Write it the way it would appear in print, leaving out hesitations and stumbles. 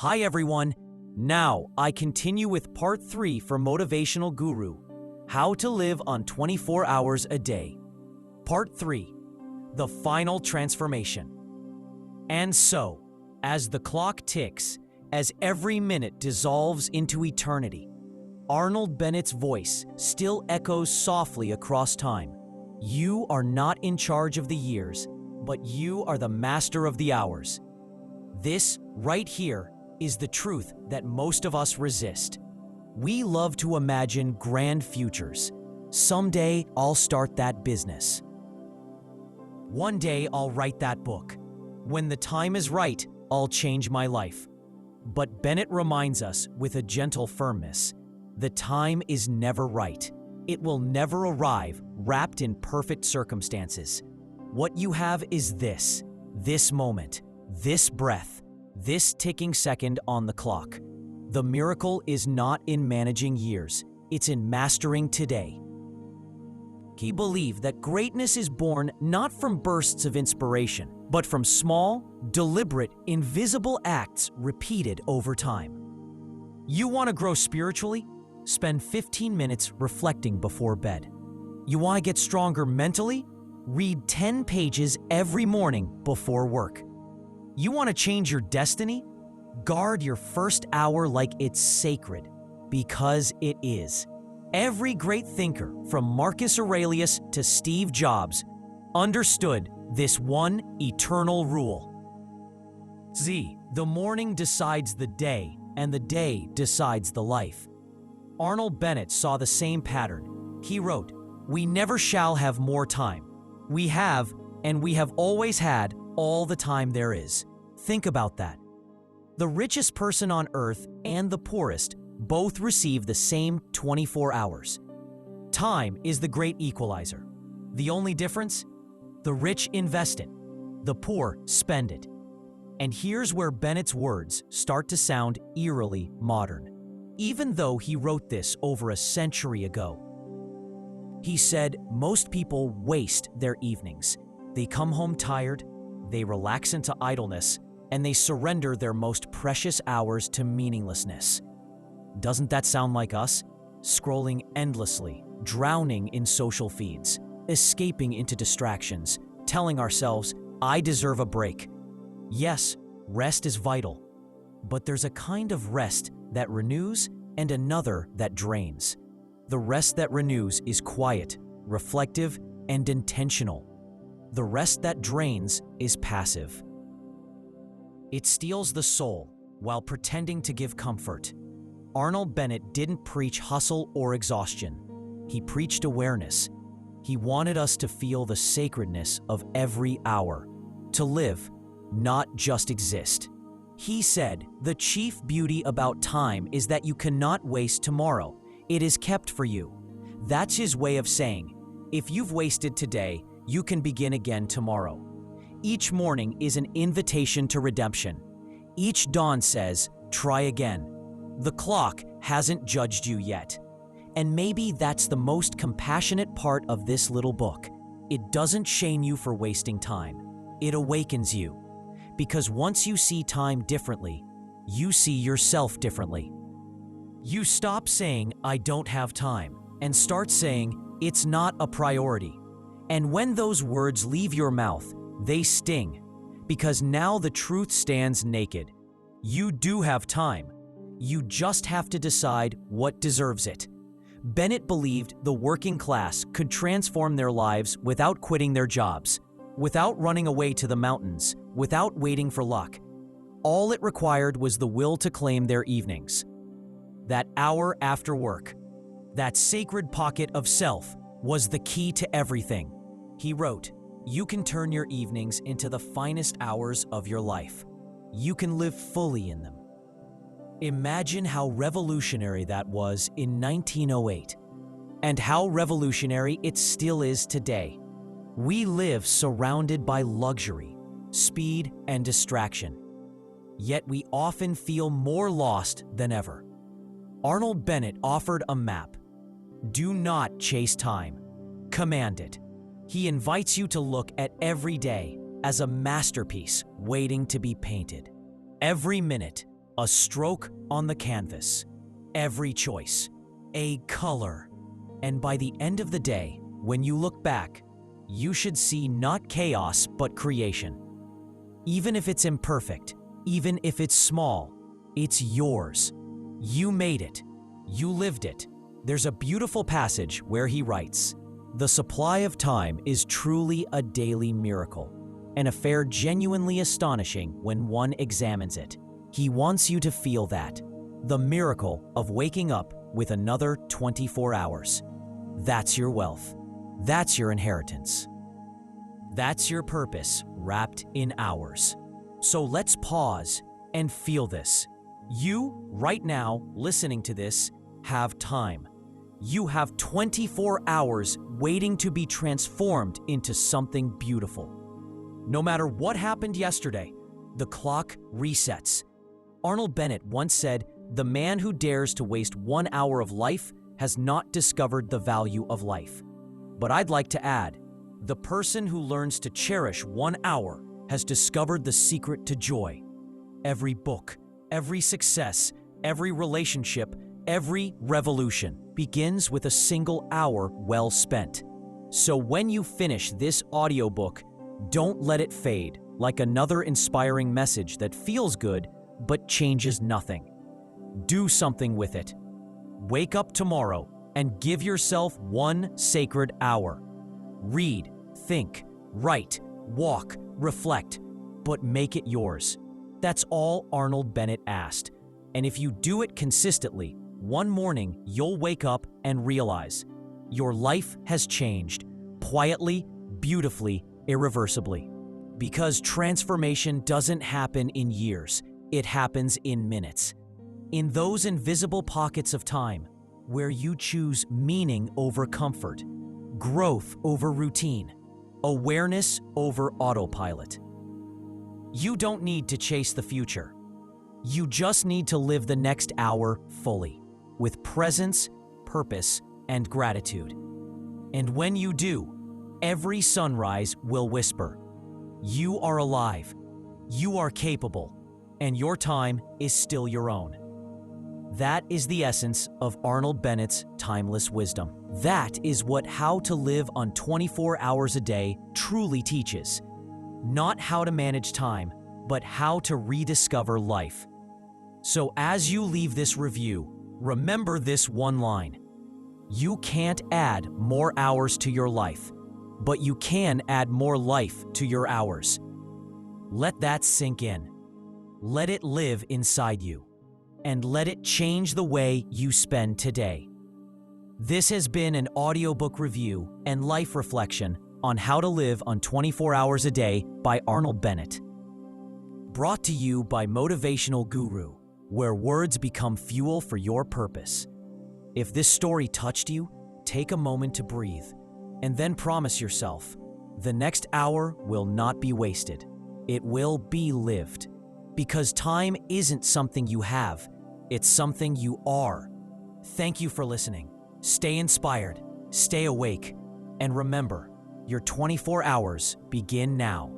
Hi everyone. Now I continue with part 3 for Motivational Guru, How to Live on 24 Hours a Day. Part 3, The Final Transformation. And so, as the clock ticks, as every minute dissolves into eternity, Arnold Bennett's voice still echoes softly across time. You are not in charge of the years, but you are the master of the hours. This, right here, is the truth that most of us resist. We love to imagine grand futures. Someday I'll start that business. One day I'll write that book. When the time is right, I'll change my life. But Bennett reminds us with a gentle firmness, the time is never right. It will never arrive wrapped in perfect circumstances. What you have is this moment, this breath, this ticking second on the clock. The miracle is not in managing years, it's in mastering today. He believed that greatness is born not from bursts of inspiration, but from small, deliberate, invisible acts repeated over time. You want to grow spiritually? Spend 15 minutes reflecting before bed. You want to get stronger mentally? Read 10 pages every morning before work. You want to change your destiny? Guard your first hour like it's sacred, because it is. Every great thinker, from Marcus Aurelius to Steve Jobs, understood this one eternal rule. The morning decides the day, and the day decides the life. Arnold Bennett saw the same pattern. He wrote, "We never shall have more time. We have, and we have always had, all the time there is." Think about that. The richest person on earth and the poorest both receive the same 24 hours. Time is the great equalizer. The only difference? The rich invest it, the poor spend it. And here's where Bennett's words start to sound eerily modern, even though he wrote this over a century ago. He said, most people waste their evenings. They come home tired, they relax into idleness, and they surrender their most precious hours to meaninglessness. Doesn't that sound like us? Scrolling endlessly, drowning in social feeds, escaping into distractions, telling ourselves, I deserve a break. Yes, rest is vital, but there's a kind of rest that renews and another that drains. The rest that renews is quiet, reflective, and intentional. The rest that drains is passive. It steals the soul while pretending to give comfort. Arnold Bennett didn't preach hustle or exhaustion. He preached awareness. He wanted us to feel the sacredness of every hour, to live, not just exist. He said, the chief beauty about time is that you cannot waste tomorrow. It is kept for you. That's his way of saying, if you've wasted today, you can begin again tomorrow. Each morning is an invitation to redemption. Each dawn says, try again. The clock hasn't judged you yet. And maybe that's the most compassionate part of this little book. It doesn't shame you for wasting time. It awakens you. Because once you see time differently, you see yourself differently. You stop saying, I don't have time, and start saying, it's not a priority. And when those words leave your mouth, they sting, because now the truth stands naked. You do have time. You just have to decide what deserves it. Bennett believed the working class could transform their lives without quitting their jobs, without running away to the mountains, without waiting for luck. All it required was the will to claim their evenings. That hour after work, that sacred pocket of self, was the key to everything. He wrote, you can turn your evenings into the finest hours of your life. You can live fully in them. Imagine how revolutionary that was in 1908, and how revolutionary it still is today. We live surrounded by luxury, speed, and distraction. Yet we often feel more lost than ever. Arnold Bennett offered a map. Do not chase time. Command it. He invites you to look at every day as a masterpiece waiting to be painted. Every minute, A stroke on the canvas, every choice, a color. And by the end of the day, when you look back, you should see not chaos, but creation. Even if it's imperfect, even if it's small, it's yours. You made it. You lived it. There's a beautiful passage where he writes, "The supply of time is truly a daily miracle, an affair genuinely astonishing when one examines it." He wants you to feel that, the miracle of waking up with another 24 hours. That's your wealth. That's your inheritance. That's your purpose wrapped in hours. So let's pause and feel this. You, right now, listening to this, have time. You have 24 hours waiting to be transformed into something beautiful. No matter what happened yesterday, the clock resets. Arnold Bennett once said, "The man who dares to waste 1 hour of life has not discovered the value of life." But I'd like to add, the person who learns to cherish 1 hour has discovered the secret to joy. Every book, every success, every relationship, every revolution begins with a single hour well spent. So when you finish this audiobook, don't let it fade like another inspiring message that feels good but changes nothing. Do something with it. Wake up tomorrow and give yourself 1 sacred hour. Read, think, write, walk, reflect, but make it yours. That's all Arnold Bennett asked. And if you do it consistently, one morning you'll wake up and realize your life has changed, quietly, beautifully, irreversibly. Because transformation doesn't happen in years, it happens in minutes. In those invisible pockets of time where you choose meaning over comfort, growth over routine, awareness over autopilot. You don't need to chase the future. You just need to live the next hour fully, with presence, purpose, and gratitude. And when you do, every sunrise will whisper, "You are alive, you are capable, and your time is still your own." That is the essence of Arnold Bennett's timeless wisdom. That is what How to Live on 24 Hours a Day truly teaches. Not how to manage time, but how to rediscover life. So as you leave this review, remember this one line. You can't add more hours to your life, but you can add more life to your hours. Let that sink in. Let it live inside you, and let it change the way you spend today. This has been an audiobook review and life reflection on How to Live on 24 Hours a Day by Arnold Bennett. Brought to you by Motivational Guru, where words become fuel for your purpose. If this story touched you, take a moment to breathe, and then promise yourself, the next hour will not be wasted. It will be lived. Because time isn't something you have, it's something you are. Thank you for listening. Stay inspired, stay awake, and remember, your 24 hours begin now.